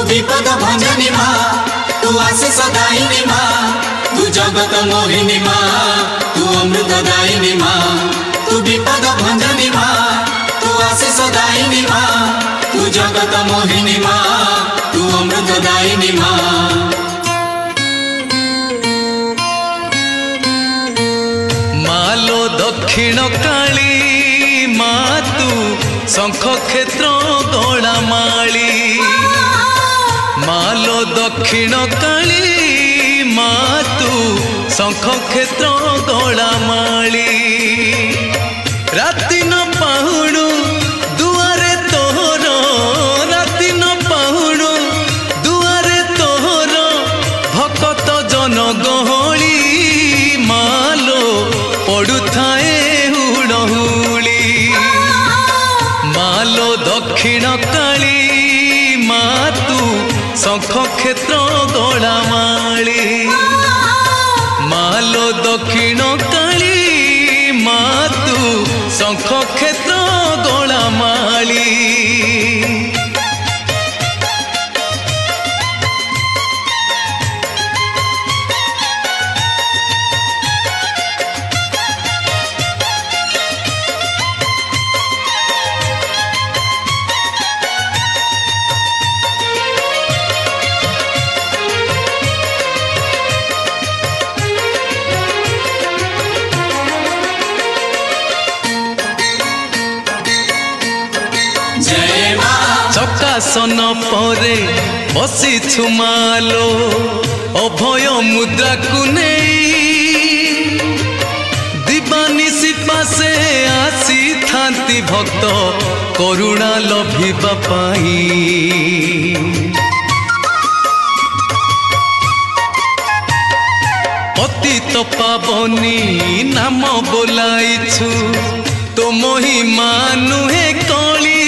विपद भंजनी माँ तू आशीष दायिनी माँ तू जगत मोहिनी माँ तू अमृतदायिनी माँ तू विपद भंजनी माँ तू आशीष दायिनी माँ तू जगत मोहिनी माँ तू अमृतदायिनी माँ। मालो दक्षिण काली माँ तू शंख क्षेत्र गड़ामाली मालो दक्षिण काली माँ तू शंख क्षेत्र गड़ामाली राति न पाहुणु दुआरे तोहर राति न पाहुणु दुआरे तोहर भकत जन गहली मालो पड़ुथाए हुड़हुली मालो दक्षिण काली माँ तू शंख क्षेत्र गड़ामाली मालो दक्षिण काली माँ तू शंख क्षेत्र गड़ामाली। चकासन परे बसी छुमालो अभय मुद्रा को नहीं दिवानिसी पासे आसी थांती भक्त करुणा लभिबा पाई पतित पावनी नाम बोलाइछु तो महिमा नुहे कली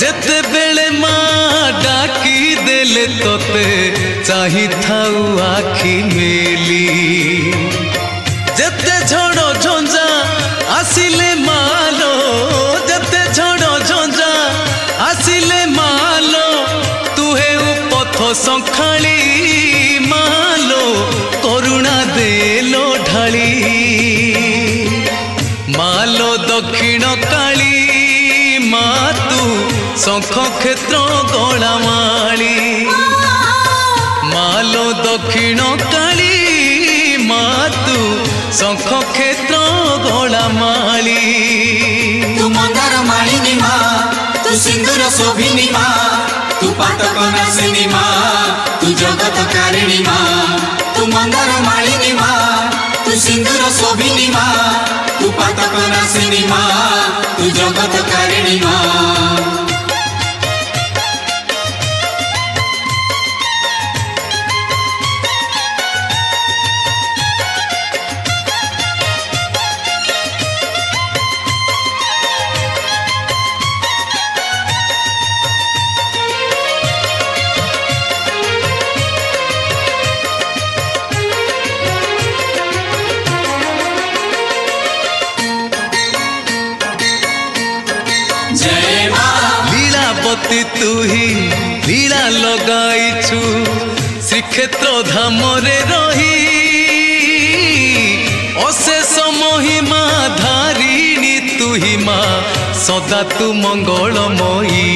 जेते बेले माँ डाकी देले तोते चाही थाऊ आखी मेली जेते झड़ झंझा आसिले मालो जेते झड़ झंझा आसिले मालो तुहे पथ संखाली मालो करुणा देलो ढाली मालो दक्षिण काली माँ तू शंख क्षेत्र गड़ामाली मालो दक्षिण काली माँ तू शंख क्षेत्र गड़ामाली तू मंदार मालिनी माँ तू सिंदूर शोभिनी माँ तू पातक नाशिनी माँ तू जगत कारिणी माँ तू मंदार मालिनी माँ तू सिंदूर शोभिनी माँ तू पातक नाशिनी माँ तू जगत कारिणी माँ। तू ही लीला लगाइछु श्रीक्षेत्र धाम रे रही अशेष महिमा धारिणी तू ही माँ सदा तू मंगलमयी